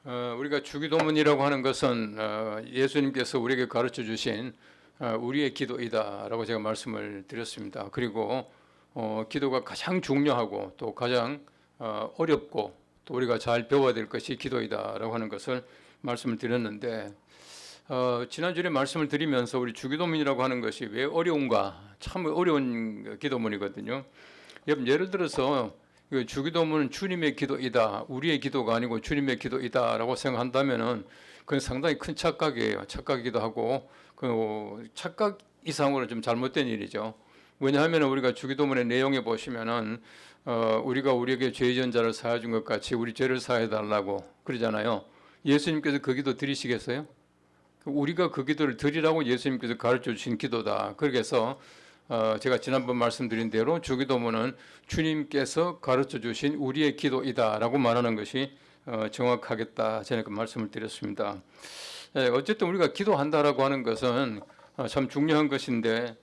우리가 주기도문이라고 하는 것은 예수님께서 우리에게 가르쳐 주신 우리의 기도이다라고 제가 말씀을 드렸습니다. 그리고 기도가 가장 중요하고 또 가장 어렵고 또 우리가 잘 배워야 될 것이 기도이다라고 하는 것을 말씀을 드렸는데 지난주에 말씀을 드리면서 우리 주기도문이라고 하는 것이 왜 어려운가, 참 어려운 기도문이거든요. 예를 들어서 주기도문은 주님의 기도이다, 우리의 기도가 아니고 주님의 기도이다라고 생각한다면은 그건 상당히 큰 착각이에요. 착각이기도 하고 그 착각 이상으로 좀 잘못된 일이죠. 왜냐하면 우리가 주기도문의 내용에 보시면은 우리가 우리에게 죄 지은 자를 사해 준 것 같이 우리 죄를 사해 달라고 그러잖아요. 예수님께서 그 기도 드리시겠어요? 우리가 그 기도를 드리라고 예수님께서 가르쳐 주신 기도다. 그래서 제가 지난번 말씀드린 대로 주기도문은 주님께서 가르쳐 주신 우리의 기도이다라고 말하는 것이 정확하겠다. 저는 그 말씀을 드렸습니다. 어쨌든 우리가 기도한다라고 하는 것은 참 중요한 것인데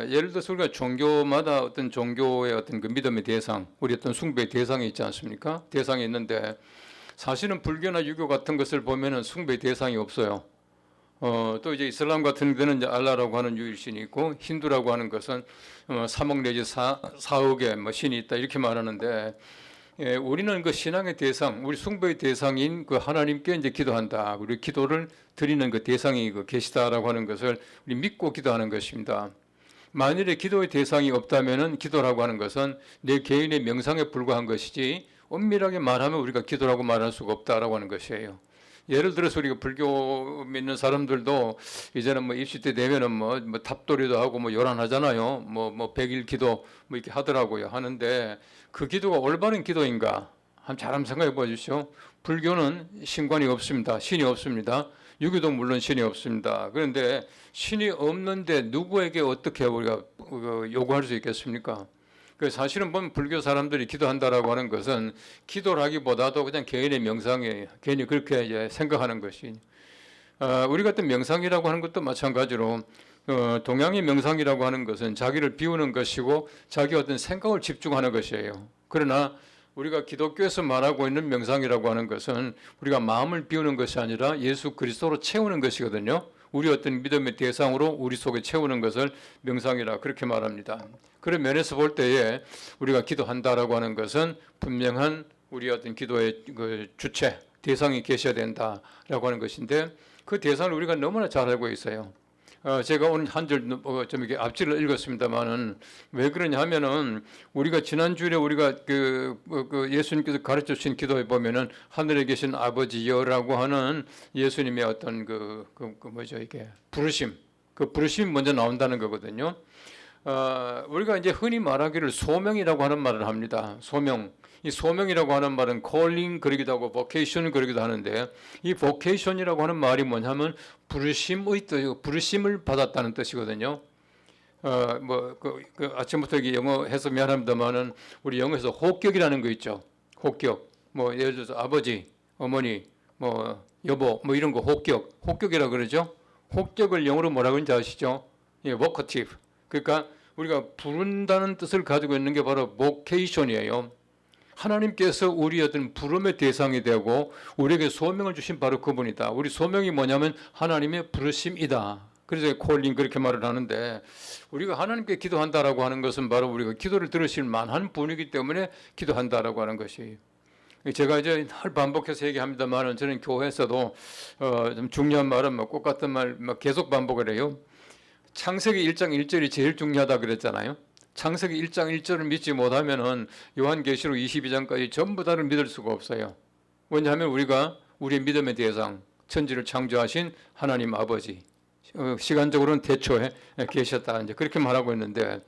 예를 들어서 우리가 종교마다 어떤 종교의 어떤 그 믿음의 대상, 우리 어떤 숭배의 대상이 있지 않습니까? 대상이 있는데 사실은 불교나 유교 같은 것을 보면은 숭배의 대상이 없어요. 또 이제 이슬람 같은 데는 이제 알라라고 하는 유일신이 있고 힌두라고 하는 것은 3억 내지 4억의 뭐 신이 있다 이렇게 말하는데 우리는 그 신앙의 대상, 우리 숭배의 대상인 그 하나님께 이제 기도한다. 우리 기도를 드리는 그 대상이 그 계시다라고 하는 것을 우리 믿고 기도하는 것입니다. 만일에 기도의 대상이 없다면은 기도라고 하는 것은 내 개인의 명상에 불과한 것이지 엄밀하게 말하면 우리가 기도라고 말할 수가 없다라고 하는 것이에요. 예를 들어서 우리가 불교 믿는 사람들도 이제는 뭐 입시 때 되면은 뭐 탑돌이도 하고 뭐 요란하잖아요. 뭐 100일 기도 뭐 이렇게 하더라고요. 하는데 그 기도가 올바른 기도인가? 한번 생각해 보십시오. 불교는 신관이 없습니다. 신이 없습니다. 유교도 물론 신이 없습니다. 그런데 신이 없는데 누구에게 어떻게 우리가 요구할 수 있겠습니까? 사실은 보면 불교 사람들이 기도한다라고 하는 것은 기도를 하기보다도 그냥 개인의 명상이에요. 괜히 그렇게 이제 생각하는 것이. 우리 같은 명상이라고 하는 것도 마찬가지로 동양의 명상이라고 하는 것은 자기를 비우는 것이고 자기 어떤 생각을 집중하는 것이에요. 그러나 우리가 기독교에서 말하고 있는 명상이라고 하는 것은 우리가 마음을 비우는 것이 아니라 예수 그리스도로 채우는 것이거든요. 우리 어떤 믿음의 대상으로 우리 속에 채우는 것을 명상이라 그렇게 말합니다. 그런 면에서 볼 때에 우리가 기도한다라고 하는 것은 분명한 우리 어떤 기도의 그 주체, 대상이 계셔야 된다라고 하는 것인데 그 대상을 우리가 너무나 잘 알고 있어요. 제가 오늘 한 절 좀 이렇게 앞줄을 읽었습니다만은 왜 그러냐 하면은 우리가 지난주에 우리가 그 예수님께서 가르쳐 주신 기도에 보면은 하늘에 계신 아버지여라고 하는 예수님의 어떤 그 뭐죠 이게 부르심, 그 부르심이 먼저 나온다는 거거든요. 우리가 이제 흔히 말하기를 소명이라고 하는 말을 합니다. 소명. 이 소명이라고 하는 말은 calling 그러기도 하고 vocation 그러기도 하는데 이 vocation이라고 하는 말이 뭐냐면 부르심의 뜻, 부르심을 받았다는 뜻이거든요. 아침부터 이게 영어 해서 미안합니다만은 우리 영어에서 호격이라는 거 있죠. 호격. 뭐 예를 들어서 아버지, 어머니, 뭐 여보, 뭐 이런 거 호격이라 그러죠. 호격을 영어로 뭐라 그러는지 아시죠? 예, vocative. 그러니까 우리가 부른다는 뜻을 가지고 있는 게 바로 vocation이에요. 하나님께서 우리 어떤 부름의 대상이 되고 우리에게 소명을 주신 바로 그분이다. 우리 소명이 뭐냐면 하나님의 부르심이다. 그래서 콜링 그렇게 말을 하는데 우리가 하나님께 기도한다라고 하는 것은 바로 우리가 기도를 들으실 만한 분이기 때문에 기도한다라고 하는 것이. 제가 이제 늘 반복해서 얘기합니다만은 저는 교회에서도 좀 중요한 말은 꼭 같은 말 계속 반복을 해요. 창세기 1장 1절이 제일 중요하다 그랬잖아요. 창세기 1장 1절을 믿지 못하면은 요한계시록 22장까지 전부 다를 믿을 수가 없어요. 왜냐하면 우리가 우리의 믿음의 대상, 천지를 창조하신 하나님 아버지, 시간적으로는 태초에 계셨다. 이제 그렇게 말하고 있는데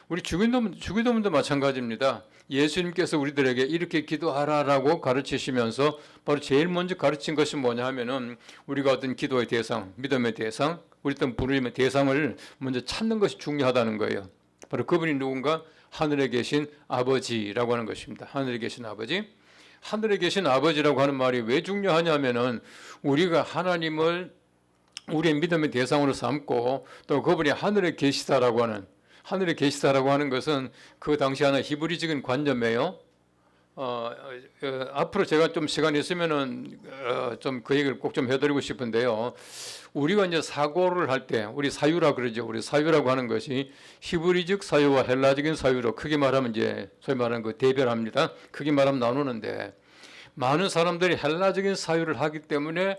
우리 주기도문도 마찬가지입니다. 예수님께서 우리들에게 이렇게 기도하라라고 가르치시면서 바로 제일 먼저 가르친 것이 뭐냐 하면은 우리가 어떤 기도의 대상, 믿음의 대상, 우리 어떤 부르심의 대상을 먼저 찾는 것이 중요하다는 거예요. 바로 그분이 누군가 하늘에 계신 아버지라고 하는 것입니다. 하늘에 계신 아버지. 하늘에 계신 아버지라고 하는 말이 왜 중요하냐면은 우리가 하나님을 우리의 믿음의 대상으로 삼고 또 그분이 하늘에 계시다라고 하는 것은 그 당시 하나 히브리적인 관념이에요. 앞으로 제가 좀 시간이 있으면은 좀 그 얘기를 꼭 좀 해드리고 싶은데요. 우리가 이제 사고를 할 때 우리 사유라 그러죠. 우리 사유라고 하는 것이 히브리적 사유와 헬라적인 사유로 크게 말하면 이제 소위 말하는 그 대별합니다. 크게 말하면 나누는데 많은 사람들이 헬라적인 사유를 하기 때문에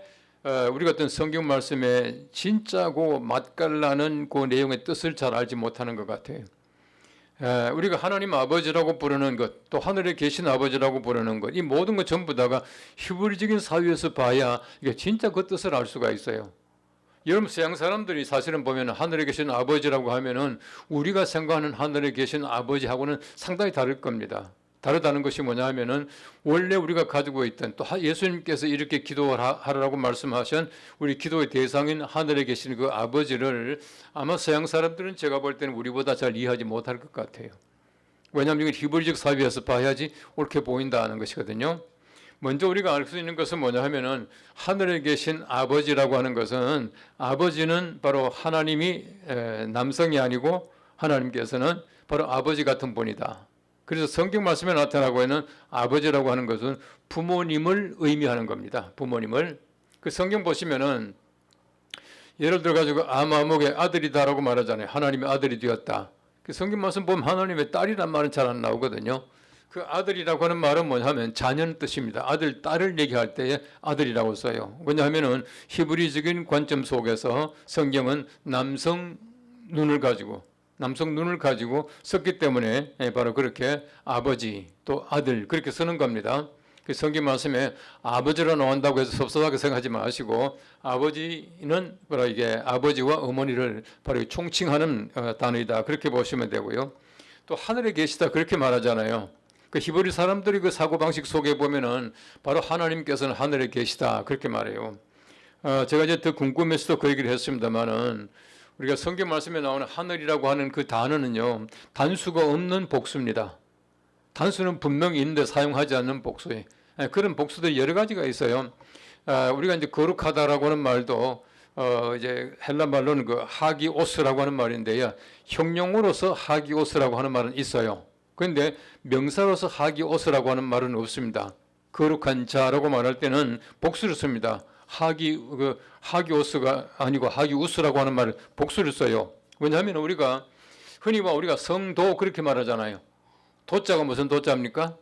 우리가 어떤 성경 말씀에 진짜고 맛깔나는 그 내용의 뜻을 잘 알지 못하는 것 같아요. 우리가 하나님 아버지라고 부르는 것, 또 하늘에 계신 아버지라고 부르는 것, 이 모든 것 전부 다가 히브리적인 사유에서 봐야 이게 진짜 그 뜻을 알 수가 있어요. 여러분 서양 사람들이 사실은 보면 하늘에 계신 아버지라고 하면은 우리가 생각하는 하늘에 계신 아버지하고는 상당히 다를 겁니다. 다르다는 것이 뭐냐 하면은 원래 우리가 가지고 있던 또 예수님께서 이렇게 기도하라고 말씀하신 우리 기도의 대상인 하늘에 계신 그 아버지를 아마 서양 사람들은 제가 볼 때는 우리보다 잘 이해하지 못할 것 같아요. 왜냐하면 이건 히브리적 사유에서 봐야지 옳게 보인다는 것이거든요. 먼저 우리가 알 수 있는 것은 뭐냐 하면은 하늘에 계신 아버지라고 하는 것은 아버지는 바로 하나님이 남성이 아니고 하나님께서는 바로 아버지 같은 분이다. 그래서 성경 말씀에 나타나고 있는 아버지라고 하는 것은 부모님을 의미하는 겁니다. 부모님을. 그 성경 보시면은 예를 들어 가지고 아마목의 아들이다라고 말하잖아요. 하나님의 아들이 되었다. 그 성경 말씀 보면 하나님의 딸이란 말은 잘 안 나오거든요. 그 아들이라고 하는 말은 뭐냐면 자녀는 뜻입니다. 아들, 딸을 얘기할 때에 아들이라고 써요. 왜냐하면은 히브리적인 관점 속에서 성경은 남성 눈을 가지고 썼기 때문에 바로 그렇게 아버지 또 아들 그렇게 쓰는 겁니다. 그 성경 말씀에 아버지로 나온다고 해서 섭섭하게 생각하지 마시고 아버지는 바로 이게 아버지와 어머니를 바로 총칭하는 단어이다 그렇게 보시면 되고요. 또 하늘에 계시다 그렇게 말하잖아요. 그 히브리 사람들이 그 사고방식 속에 보면은 바로 하나님께서는 하늘에 계시다 그렇게 말해요. 제가 이제 더 궁금해서도 그 얘기를 했습니다만은 우리가 성경 말씀에 나오는 하늘이라고 하는 그 단어는요 단수가 없는 복수입니다. 단수는 분명히 있는데 사용하지 않는 복수에 그런 복수들이 여러 가지가 있어요. 우리가 이제 거룩하다라고 하는 말도 이제 헬라 말로는 그 하기오스라고 하는 말인데요. 형용어로서 하기오스라고 하는 말은 있어요. 그런데 명사로서 하기오스라고 하는 말은 없습니다. 거룩한 자라고 말할 때는 복수를 씁니다. 하기오스가 아니고 하기우스라고 하는 말을 복수를 써요. 왜냐하면 우리가 흔히 우리가 성도 그렇게 말하잖아요. 도자가 무슨 도자입니까?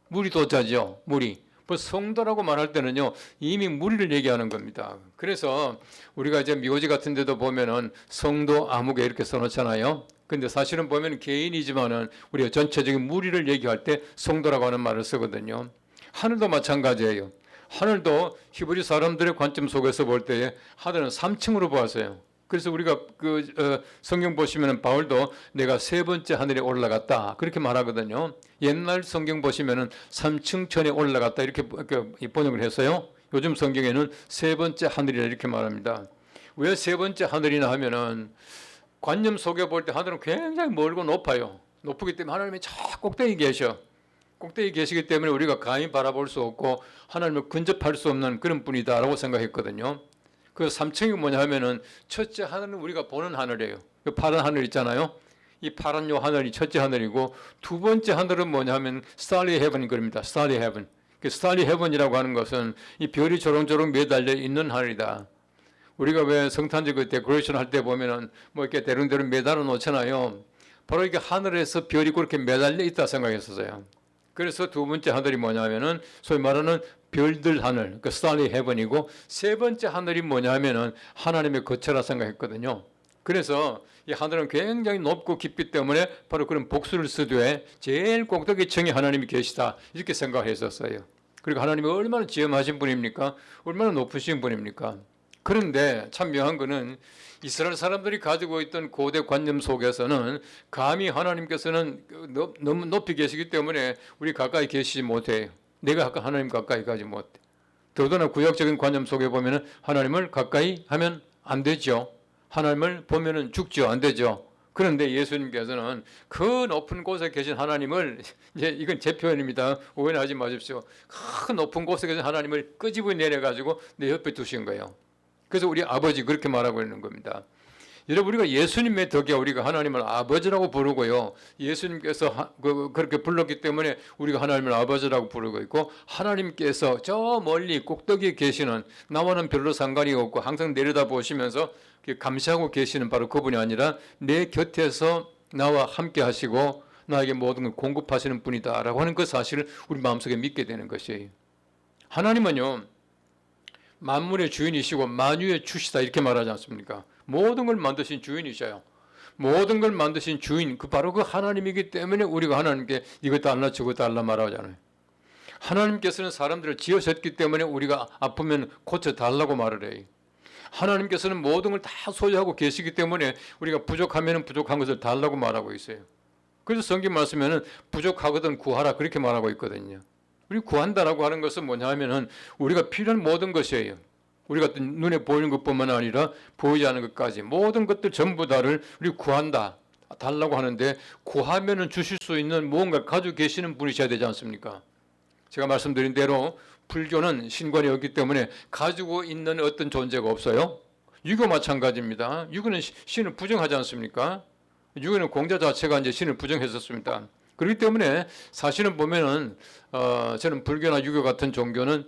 무리 도자죠. 무리. 성도라고 말할 때는요 이미 무리를 얘기하는 겁니다. 그래서 우리가 이제 미호지 같은 데도 보면은 성도 아무개 이렇게 써놓잖아요. 근데 사실은 보면 개인이지만은 우리가 전체적인 무리를 얘기할 때 성도라고 하는 말을 쓰거든요. 하늘도 마찬가지예요. 하늘도 히브리 사람들의 관점 속에서 볼 때에 하늘은 3층으로 보았어요. 그래서 우리가 성경 보시면은 바울도 내가 세 번째 하늘에 올라갔다 그렇게 말하거든요. 옛날 성경 보시면은 3층 천에 올라갔다 이렇게 번역을 했어요. 요즘 성경에는 세 번째 하늘이라 이렇게 말합니다. 왜 세 번째 하늘이나 하면은 관념 속에 볼 때 하늘은 굉장히 멀고 높아요. 높기 때문에 하나님이 저 꼭대기 계셔. 꼭대기 계시기 때문에 우리가 감히 바라볼 수 없고 하나님을 근접할 수 없는 그런 분이다라고 생각했거든요. 그 3층이 뭐냐 하면은 첫째 하늘은 우리가 보는 하늘이에요. 그 파란 하늘 있잖아요. 이 파란 요 하늘이 첫째 하늘이고 두 번째 하늘은 뭐냐 하면 스타리 헤븐인 겁니다. 스타리 헤븐. 그 스타리 헤븐이라고 하는 것은 이 별이 조롱조롱 매달려 있는 하늘이다. 우리가 왜 성탄절 그 데코레이션 할 때 보면은 뭐 이렇게 대릉대릉 매달아 놓잖아요. 바로 이게 하늘에서 별이 그렇게 매달려 있다 생각했었어요. 그래서 두 번째 하늘이 뭐냐면은 소위 말하는 별들 하늘, 그 스타리 헤븐이고 세 번째 하늘이 뭐냐면은 하나님의 거처라 생각했거든요. 그래서 이 하늘은 굉장히 높고 깊기 때문에 바로 그런 복수를 쓰되 제일 꼭대기층에 하나님이 계시다 이렇게 생각했었어요. 그리고 하나님이 얼마나 지엄하신 분입니까? 얼마나 높으신 분입니까? 그런데 참 묘한 거는 이스라엘 사람들이 가지고 있던 고대 관념 속에서는 감히 하나님께서는 너무 높이 계시기 때문에 우리 가까이 계시지 못해요. 내가 하나님 가까이 가지 못해. 더더나 구약적인 관념 속에 보면은 하나님을 가까이 하면 안 되죠. 하나님을 보면은 죽죠. 안 되죠. 그런데 예수님께서는 그 높은 곳에 계신 하나님을 이건 제 표현입니다. 오해하지 마십시오. 그 높은 곳에 계신 하나님을 끄집어 내려 가지고 내 옆에 두신 거예요. 그래서 우리 아버지 그렇게 말하고 있는 겁니다. 여러분 우리가 예수님의 덕에 우리가 하나님을 아버지라고 부르고요. 예수님께서 그렇게 불렀기 때문에 우리가 하나님을 아버지라고 부르고 있고 하나님께서 저 멀리 꼭대기에 계시는 나와는 별로 상관이 없고 항상 내려다보시면서 감시하고 계시는 바로 그분이 아니라 내 곁에서 나와 함께 하시고 나에게 모든 걸 공급하시는 분이다라고 하는 그 사실을 우리 마음속에 믿게 되는 것이에요. 하나님은요. 만물의 주인이시고 만유의 주시다 이렇게 말하지 않습니까? 모든 걸 만드신 주인이셔요. 모든 걸 만드신 주인 바로 그 하나님이기 때문에 우리가 하나님께 이것 달라 저것 달라 말하잖아요. 하나님께서는 사람들을 지으셨기 때문에 우리가 아프면 고쳐달라고 말을 해요. 하나님께서는 모든 걸 다 소유하고 계시기 때문에 우리가 부족하면 부족한 것을 달라고 말하고 있어요. 그래서 성경 말씀에는 부족하거든 구하라 그렇게 말하고 있거든요. 우리 구한다라고 하는 것은 뭐냐 하면은 우리가 필요한 모든 것이에요. 우리가 눈에 보이는 것뿐만 아니라 보이지 않는 것까지 모든 것들 전부 다를 우리 구한다 달라고 하는데 구하면은 주실 수 있는 무언가 가지고 계시는 분이셔야 되지 않습니까? 제가 말씀드린 대로 불교는 신관이 없기 때문에 가지고 있는 어떤 존재가 없어요. 유교 마찬가지입니다. 유교는 신을 부정하지 않습니까? 유교는 공자 자체가 이제 신을 부정했었습니다. 그렇기 때문에 사실은 보면은 저는 불교나 유교 같은 종교는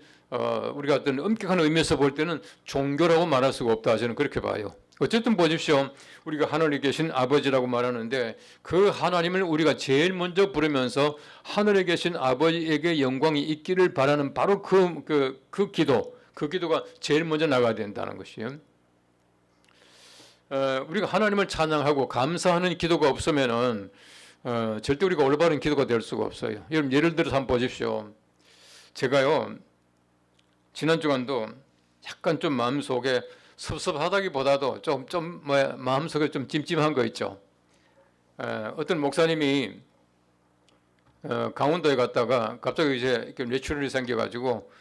우리가 어떤 엄격한 의미에서 볼 때는 종교라고 말할 수가 없다. 저는 그렇게 봐요. 어쨌든 보십시오. 우리가 하늘에 계신 아버지라고 말하는데 그 하나님을 우리가 제일 먼저 부르면서 하늘에 계신 아버지에게 영광이 있기를 바라는 바로 그 기도가 제일 먼저 나가야 된다는 것이에요. 우리가 하나님을 찬양하고 감사하는 기도가 없으면은 절대 우리가 올바른 기도가 될 수가 없어요. 여러분 예를 들어서 한번 보십시오. 제가요 지난 주간도 약간 좀 마음속에 섭섭하다기보다도 좀 마음속에 좀 찜찜한 거 있죠. 어떤 목사님이 강원도에 갔다가 갑자기 이제 뇌출혈이 생겨가지고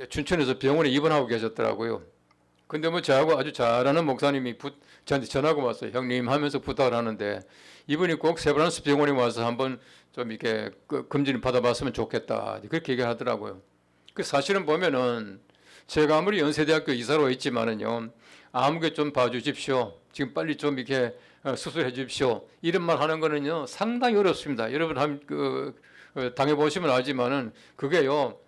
춘천에서 병원에 입원하고 계셨더라고요. 근데 뭐 저하고 아주 잘하는 목사님이 저한테 전화가 왔어요. 형님 하면서 부탁을 하는데 이분이 꼭 세브란스 병원에 와서 한번 좀 이렇게 검진을 받아봤으면 좋겠다. 그렇게 얘기를 하더라고요. 그 사실은 보면은 제가 아무리 연세대학교 이사로 있지만은요, 아무게 좀 봐주십시오. 지금 빨리 좀 이렇게 수술해 주십시오. 이런 말 하는 거는요, 상당히 어렵습니다. 여러분 당해보시면 알지만은 그게요,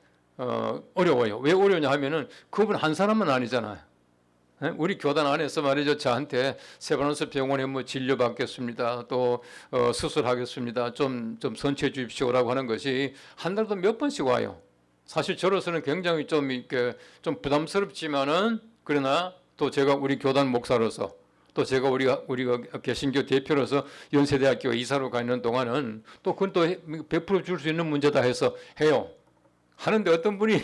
어려워요. 왜 어려우냐 하면은 그분 한 사람은 아니잖아요. 우리 교단 안에서 말이죠. 저한테 세브란스 병원에 뭐 진료받겠습니다. 또 수술하겠습니다. 좀 선처해 주십시오라고 하는 것이 한 달도 몇 번씩 와요. 사실 저로서는 굉장히 좀 부담스럽지만은 그러나 또 제가 우리 교단 목사로서 또 제가 우리가 개신교 대표로서 연세대학교 이사로 가 있는 동안은 또 그건 또 100% 줄 수 있는 문제다 해서 해요. 하는데 어떤 분이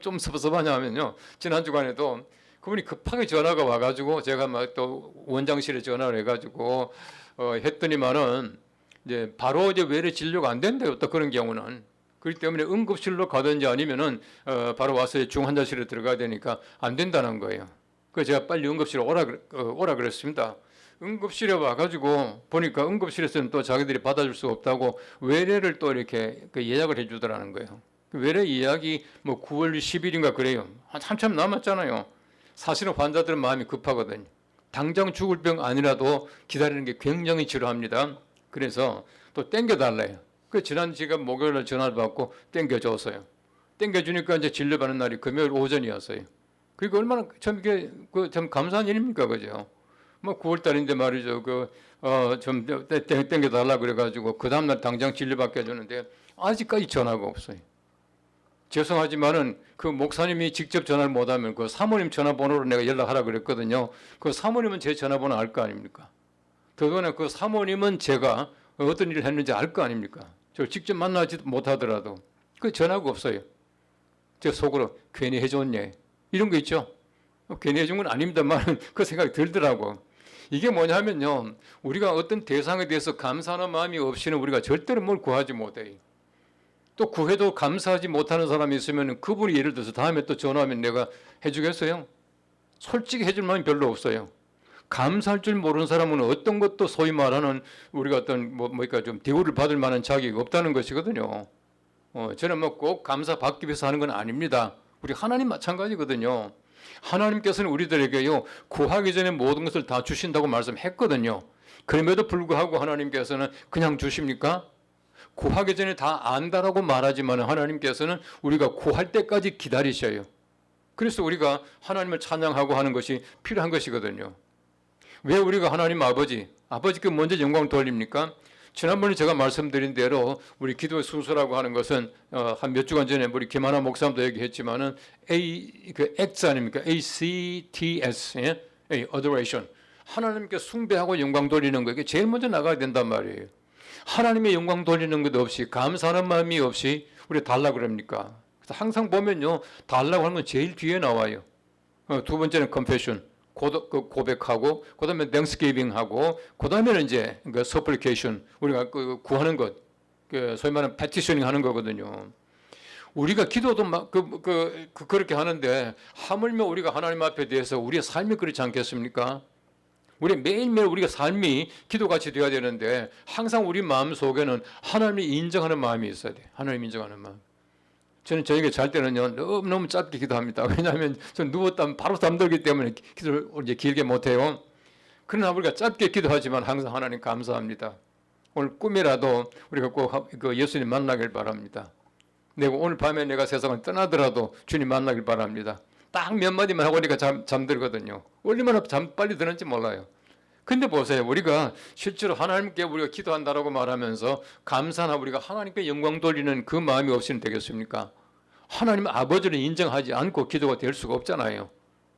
좀 섭섭하냐면요. 지난 주간에도 그분이 급하게 전화가 와가지고 제가 막 또 원장실에 전화를 해가지고 했더니만은 이제 바로 이제 외래 진료가 안 된대요. 또 그런 경우는. 그렇기 때문에 응급실로 가든지 아니면은 바로 와서 중환자실에 들어가야 되니까 안 된다는 거예요. 그래서 제가 빨리 응급실에 오라 그랬습니다. 응급실에 와가지고 보니까 응급실에서는 또 자기들이 받아줄 수 없다고 외래를 또 이렇게 예약을 해주더라는 거예요. 외래 예약이 뭐 9월 10일인가 그래요. 한참 남았잖아요. 사실은 환자들은 마음이 급하거든요. 당장 죽을 병 아니라도 기다리는 게 굉장히 지루합니다. 그래서 또 땡겨달래요. 그 지난 제가 목요일날 전화를 받고 땡겨줬어요. 땡겨주니까 이제 진료받는 날이 금요일 오전이었어요. 그리고 얼마나 참 이게 참 감사한 일입니까, 그죠? 뭐 9월달인데 말이죠. 좀 땡겨달라 그래가지고 그 다음날 당장 진료받게 해주는데 아직까지 전화가 없어요. 죄송하지만은 그 목사님이 직접 전화를 못하면 그 사모님 전화번호로 내가 연락하라 그랬거든요. 그 사모님은 제 전화번호 알 거 아닙니까? 더구나 그 사모님은 제가 어떤 일을 했는지 알 거 아닙니까? 저 직접 만나지 못하더라도 그 전화가 없어요. 제 속으로 괜히 해줬네 이런 거 있죠. 괜히 해준 건 아닙니다만 그 생각이 들더라고. 이게 뭐냐면요, 우리가 어떤 대상에 대해서 감사하는 마음이 없이는 우리가 절대로 뭘 구하지 못해요. 또 구해도 감사하지 못하는 사람이 있으면 그분이 예를 들어서 다음에 또 전화하면 내가 해주겠어요? 솔직히 해줄 마음이 별로 없어요. 감사할 줄 모르는 사람은 어떤 것도 소위 말하는 우리가 어떤 뭐니까 좀 대우를 받을 만한 자격이 없다는 것이거든요. 저는 뭐 꼭 감사 받기 위해서 하는 건 아닙니다. 우리 하나님 마찬가지거든요. 하나님께서는 우리들에게요 구하기 전에 모든 것을 다 주신다고 말씀했거든요. 그럼에도 불구하고 하나님께서는 그냥 주십니까? 구하기 전에 다 안다라고 말하지만 하나님께서는 우리가 구할 때까지 기다리셔요. 그래서 우리가 하나님을 찬양하고 하는 것이 필요한 것이거든요. 왜 우리가 하나님 아버지께 먼저 영광을 돌립니까? 지난번에 제가 말씀드린 대로 우리 기도의 순서라고 하는 것은 한 몇 주간 전에 우리 김하나 목사님도 얘기했지만은 ACTS 아닙니까? ACTS, 예? Adoration. 하나님께 숭배하고 영광 돌리는 거 이게 제일 먼저 나가야 된단 말이에요. 하나님의 영광 돌리는 것 없이 감사하는 마음이 없이 우리 달라 그럽니까? 그래서 항상 보면요 달라고 하는 건 제일 뒤에 나와요. 두 번째는 confession. 고백하고 그다음에 땡스기빙하고 그다음에는 이제 그 서플리케이션 우리가 구하는 것 소위 말하는 패티셔닝 하는 거거든요. 우리가 기도도 막 그렇게 하는데 하물며 우리가 하나님 앞에 대해서 우리의 삶이 그렇지 않겠습니까? 우리 매일매일 우리가 삶이 기도같이 되어야 되는데 항상 우리 마음 속에는 하나님이 인정하는 마음이 있어야 돼. 하나님 인정하는 마음. 저는 저녁에 잘 때는요 너무 짧게 기도합니다. 왜냐하면 저는 누웠다면 바로 잠들기 때문에 기도를 이제 길게 못해요. 그러나 우리가 짧게 기도하지만 항상 하나님 감사합니다. 오늘 꿈이라도 우리가 꼭 그 예수님 만나길 바랍니다. 내가 오늘 밤에 내가 세상을 떠나더라도 주님 만나길 바랍니다. 딱 몇 마디만 하고 우리가 잠들거든요. 얼마나 잠 빨리 드는지 몰라요. 근데 보세요. 우리가 실제로 하나님께 우리가 기도한다라고 말하면서 감사나 우리가 하나님께 영광 돌리는 그 마음이 없이는 되겠습니까? 하나님 아버지를 인정하지 않고 기도가 될 수가 없잖아요.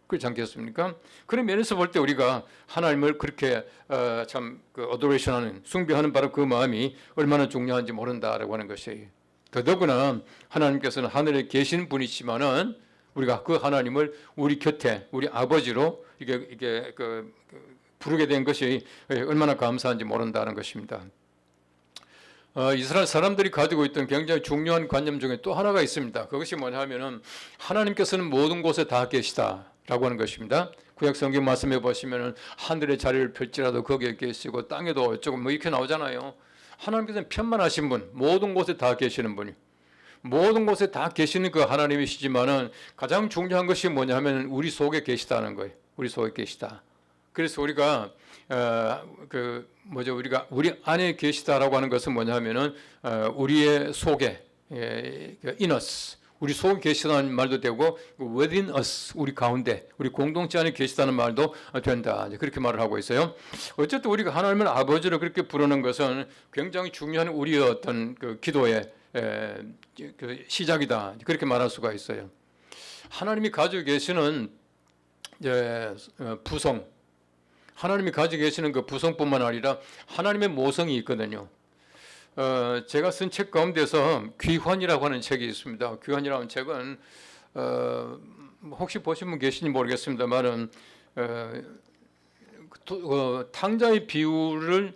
그렇지 않겠습니까? 그런 면에서 볼 때 우리가 하나님을 그렇게 어도레이션하는 숭배하는 바로 그 마음이 얼마나 중요한지 모른다라고 하는 것이에요. 더더구나 하나님께서는 하늘에 계신 분이시지만은 우리가 그 하나님을 우리 곁에 우리 아버지로 이게 부르게 된 것이 얼마나 감사한지 모른다는 것입니다. 이스라엘 사람들이 가지고 있던 굉장히 중요한 관념 중에 또 하나가 있습니다. 그것이 뭐냐면은 하나님께서는 모든 곳에 다 계시다라고 하는 것입니다. 구약 성경 말씀해 보시면은 하늘의 자리를 펼지라도 거기에 계시고 땅에도 어쩌고 뭐 이렇게 나오잖아요. 하나님께서는 편만하신 분, 모든 곳에 다 계시는 분이. 모든 곳에 다 계시는 그 하나님이시지만은 가장 중요한 것이 뭐냐면 우리 속에 계시다는 거예요. 우리 속에 계시다. 그래서 우리가 우리가 우리 안에 계시다라고 하는 것은 뭐냐면은 우리의 속에 in us 우리 속에 계시다는 말도 되고 within us 우리 가운데 우리 공동체 안에 계시다는 말도 된다. 그렇게 말을 하고 있어요. 어쨌든 우리가 하나님을 아버지로 그렇게 부르는 것은 굉장히 중요한 우리의 어떤 그 기도의 시작이다. 그렇게 말할 수가 있어요. 하나님이 가지고 계시는 부성 하나님이 가지고 계시는 그 부성뿐만 아니라 하나님의 모성이 있거든요. 제가 쓴 책 가운데서 귀환이라고 하는 책이 있습니다. 귀환이라는 책은 혹시 보신 분 계신지 모르겠습니다만은 탕자의 비유를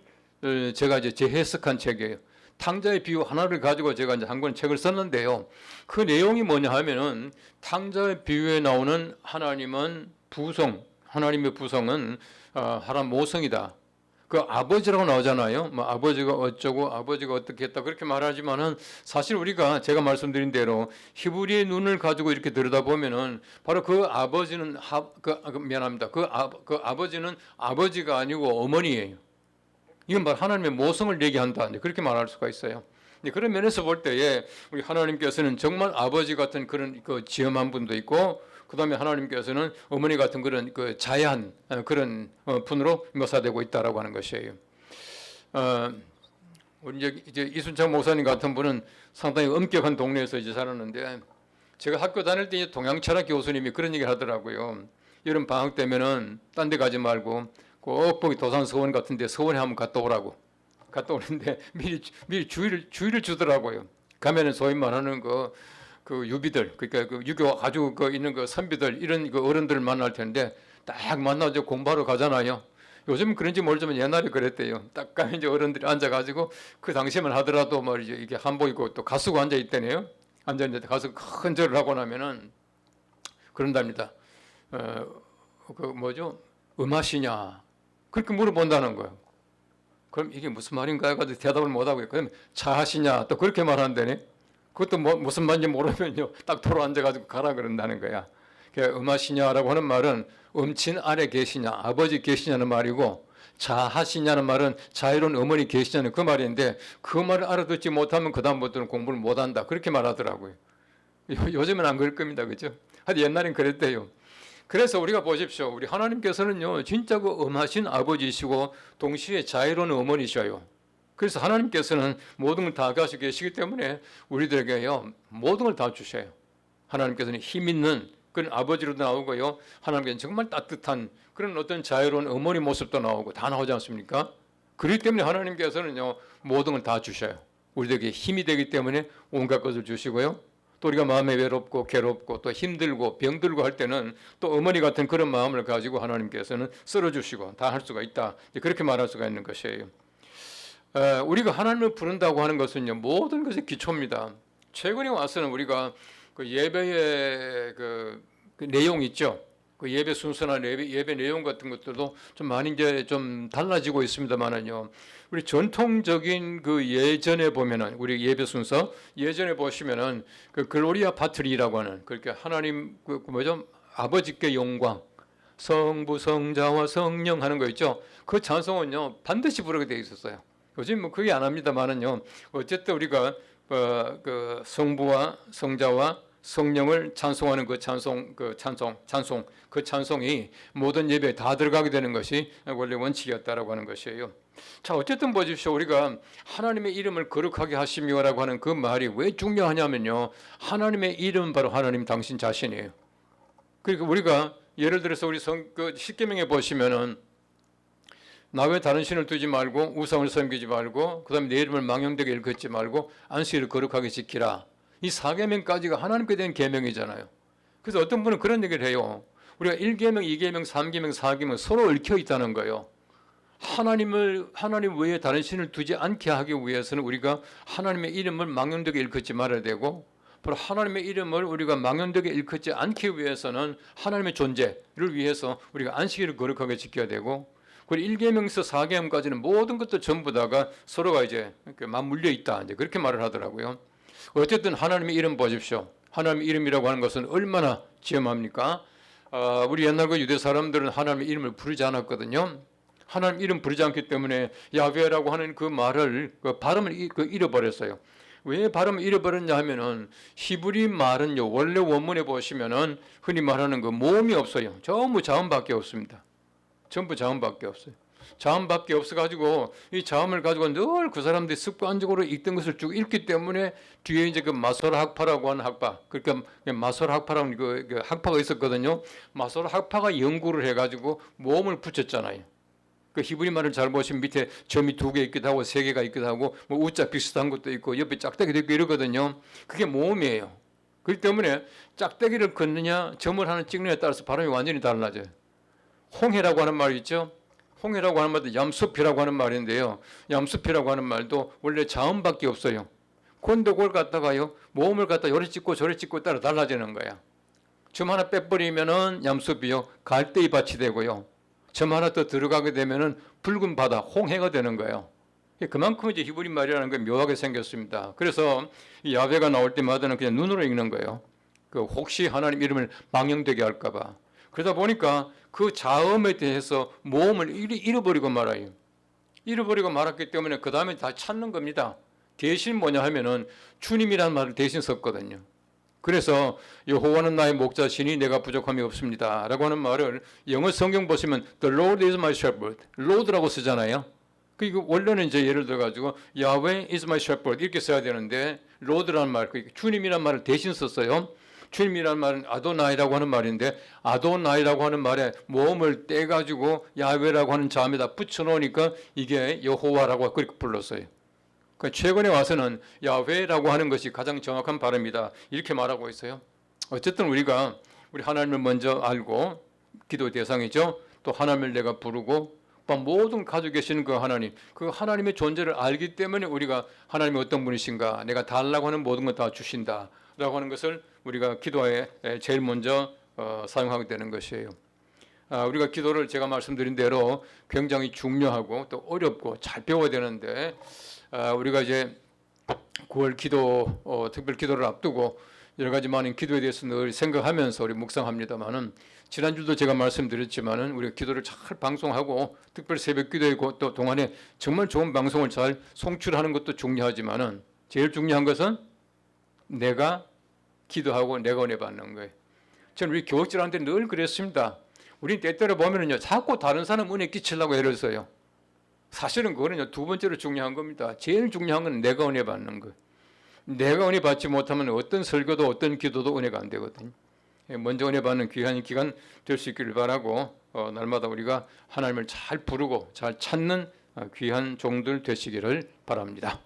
제가 이제 재해석한 책이에요. 탕자의 비유 하나를 가지고 제가 이제 한 권 책을 썼는데요. 그 내용이 뭐냐 하면은 탕자의 비유에 나오는 하나님은 하나님의 부성은 하나님 모성이다. 그 아버지라고 나오잖아요. 뭐 아버지가 어쩌고 아버지가 어떻게 했다 그렇게 말하지만은 사실 우리가 제가 말씀드린 대로 히브리의 눈을 가지고 이렇게 들여다보면은 바로 그 아버지는 미안합니다. 그 아버지는 아버지가 아니고 어머니예요. 이건 바로 하나님의 모성을 얘기한다. 그렇게 말할 수가 있어요. 그런 면에서 볼 때에 우리 하나님께서는 정말 아버지 같은 그런 지엄한 분도 있고, 그 다음에 하나님께서는 어머니 같은 그런 자애한 그런 분으로 묘사되고 있다라고 하는 것이에요. 우리 이제 이순창 목사님 같은 분은 상당히 엄격한 동네에서 이제 살았는데, 제가 학교 다닐 때 동양철학 교수님이 그런 얘기를 하더라고요. 여름 방학 되면은 딴 데 가지 말고 꼭 거기 도산서원 같은데 서원에 한번 갔다 오는데 미리 주의를 주더라고요. 가면은 소위 말하는 그 유비들, 그러니까 그 유교 아주 있는 그 선비들 이런 그 어른들을 만날 텐데 딱 만나서 공부하러 가잖아요. 요즘 그런지 모르지만 옛날에 그랬대요. 딱 가면 이제 어른들이 앉아가지고 그 당시에만 하더라도 말이죠. 이게 한복 입고 또 가수고 앉아 있다네요. 앉아 있는데 가서 큰 절을 하고 나면은 그런답니다. 음하시냐? 그렇게 물어본다는 거예요. 그럼 이게 무슨 말인가 해가지고 대답을 못하고요. 그럼 차하시냐? 또 그렇게 말한다네. 그것도 무슨 말인지 모르면요. 딱 도로 앉아가지고 가라 그런다는 거야. 음하시냐라고 하는 말은 음친 아래 계시냐, 아버지 계시냐는 말이고, 자하시냐는 말은 자유로운 어머니 계시냐는 그 말인데, 그 말을 알아듣지 못하면 그 다음부터는 공부를 못한다, 그렇게 말하더라고요. 요즘은 안 그럴 겁니다, 그죠? 하여튼 옛날엔 그랬대요. 그래서 우리가 보십시오, 우리 하나님께서는요 진짜 그 엄하신 아버지이시고 동시에 자유로운 어머니셔요. 그래서 하나님께서는 모든 걸 다 가지고 계시기 때문에 우리들에게요 모든 걸 다 주셔요. 하나님께서는 힘 있는 그런 아버지로도 나오고요, 하나님께서는 정말 따뜻한 그런 어떤 자유로운 어머니 모습도 나오고 다 나오지 않습니까? 그렇기 때문에 하나님께서는요 모든 걸 다 주셔요. 우리들에게 힘이 되기 때문에 온갖 것을 주시고요, 또 우리가 마음에 외롭고 괴롭고 또 힘들고 병들고 할 때는 또 어머니 같은 그런 마음을 가지고 하나님께서는 쓸어주시고 다 할 수가 있다, 그렇게 말할 수가 있는 것이에요. 우리가 하나님을 부른다고 하는 것은요 모든 것의 기초입니다. 최근에 와서는 우리가 그 예배의 그 내용 있죠. 그 예배 순서나 예배 내용 같은 것들도 좀 많이 이제 좀 달라지고 있습니다만은요, 우리 전통적인 그 예전에 보면은 우리 예배 순서 예전에 보시면은 그 글로리아 파트리라고 하는, 그렇게 하나님 그 뭐죠, 아버지께 영광, 성부 성자와 성령 하는 거 있죠. 그 찬송은요 반드시 부르게 돼 있었어요. 요즘 뭐 그게 안 합니다만은요, 어쨌든 우리가 그 성부와 성자와 성령을 찬송하는 그 찬송이 모든 예배에 다 들어가게 되는 것이 원래 원칙이었다라고 하는 것이에요. 자, 어쨌든 보십시오, 우리가 하나님의 이름을 거룩하게 하시며라고 하는 그 말이 왜 중요하냐면요, 하나님의 이름은 바로 하나님 당신 자신이에요. 그러니까 우리가 예를 들어서 우리 그 십계명에 보시면은 나 외 다른 신을 두지 말고 우상을 섬기지 말고 그다음에 내 이름을 망령되게 일컫지 말고 안식일을 거룩하게 지키라. 이 4계명까지가 하나님께 대한 계명이잖아요. 그래서 어떤 분은 그런 얘기를 해요. 우리가 1계명, 2계명, 3계명, 4계명 서로 얽혀 있다는 거예요. 하나님 외에 다른 신을 두지 않게 하기 위해서는 우리가 하나님의 이름을 망령되게 일컫지 말아야 되고, 바로 하나님의 이름을 우리가 망령되게 일컫지 않기 위해서는 하나님의 존재를 위해서 우리가 안식일을 거룩하게 지켜야 되고, 그리고 1계명에서 4계명까지는 모든 것도 전부 다가 서로가 이제 맞물려 있다, 이제 그렇게 말을 하더라고요. 어쨌든 하나님의 이름 보십시오. 하나님의 이름이라고 하는 것은 얼마나 지엄합니까? 우리 옛날 그 유대 사람들은 하나님의 이름을 부르지 않았거든요. 하나님 이름 부르지 않기 때문에 야훼라고 하는 그 말을 그 발음을 잃어버렸어요. 왜 발음을 잃어버렸냐 하면은 히브리 말은요 원래 원문에 보시면은 흔히 말하는 그 모음이 없어요. 전부 자음밖에 없습니다. 전부 자음밖에 없어요. 자음밖에 없어가지고 이 자음을 가지고 늘 그 사람들이 습관적으로 읽던 것을 쭉 읽기 때문에 뒤에 이제 그 마소라 학파라고 하는 학파, 그러니까 마소라 학파라는 그 학파가 있었거든요. 마소라 학파가 연구를 해가지고 모음을 붙였잖아요. 그 히브리 말을 잘 보시면 밑에 점이 2개 있기도 하고 3개가 있기도 하고 뭐 우자 비슷한 것도 있고 옆에 짝대기도 있고 이러거든요. 그게 모음이에요. 그렇기 때문에 짝대기를 긋느냐 점을 하나 찍느냐에 따라서 발음이 완전히 달라져요. 홍해라고 하는 말이 있죠. 홍해라고 하는 말도 얌숲이라고 하는 말인데요, 얌숲이라고 하는 말도 원래 자음밖에 없어요. 그런데 그걸 갖다가요 모음을 갖다 요리 찍고 저리 찍고 따라 달라지는 거야. 점 하나 빼버리면은 얌숲이요 갈대의 밭이 되고요, 점 하나 더 들어가게 되면은 붉은 바다 홍해가 되는 거예요. 그만큼 이제 히브리 말이라는 게 묘하게 생겼습니다. 그래서 이 야훼가 나올 때마다는 그냥 눈으로 읽는 거예요. 그 혹시 하나님 이름을 망령되게 할까봐. 그러다 보니까 그 자음에 대해서 모음을 잃어버리고 말아요. 잃어버리고 말았기 때문에 그 다음에 다 찾는 겁니다. 대신 뭐냐 하면은 주님이라는 말을 대신 썼거든요. 그래서 여호와는 나의 목자시니 내가 부족함이 없습니다 라고 하는 말을 영어 성경 보시면 The Lord is my shepherd, Lord라고 쓰잖아요. 그리고 원래는 이제 예를 들어 가지고 Yahweh is my shepherd 이렇게 써야 되는데 Lord라는 말, 주님이라는 말을 대신 썼어요. 주님이라는 말은 아도나이라고 하는 말인데 아도나이라고 하는 말에 모음을 떼가지고 야훼라고 하는 자음에다 붙여놓으니까 이게 여호와라고 그렇게 불렀어요. 그러니까 최근에 와서는 야훼라고 하는 것이 가장 정확한 발음이다 이렇게 말하고 있어요. 어쨌든 우리 하나님을 먼저 알고 기도 대상이죠. 또 하나님을 내가 부르고 모든 가지고 계시는 그 하나님의 존재를 알기 때문에 우리가 하나님이 어떤 분이신가, 내가 달라고 하는 모든 것 다 주신다라고 하는 것을 우리가 기도에 제일 먼저 사용하게 되는 것이에요. 우리가 기도를 제가 말씀드린 대로 굉장히 중요하고 또 어렵고 잘 배워야 되는데 우리가 이제 9월 기도 특별 기도를 앞두고 여러 가지 많은 기도에 대해서 늘 생각하면서 우리 묵상합니다만은 지난주도 제가 말씀드렸지만은 우리가 기도를 잘 방송하고 특별 새벽 기도에 또 동안에 정말 좋은 방송을 잘 송출하는 것도 중요하지만은 제일 중요한 것은 내가 기도하고 내가 은혜 받는 거예요. 저는 우리 교육질한테 늘 그랬습니다. 우린 때때로 보면은요, 자꾸 다른 사람 은혜 끼치려고 애를 써요. 사실은 그거는요, 두 번째로 중요한 겁니다. 제일 중요한 건 내가 은혜 받는 거예요. 내가 은혜 받지 못하면 어떤 설교도 어떤 기도도 은혜가 안 되거든요. 먼저 은혜 받는 귀한 기간 될 수 있기를 바라고 날마다 우리가 하나님을 잘 부르고 잘 찾는 귀한 종들 되시기를 바랍니다.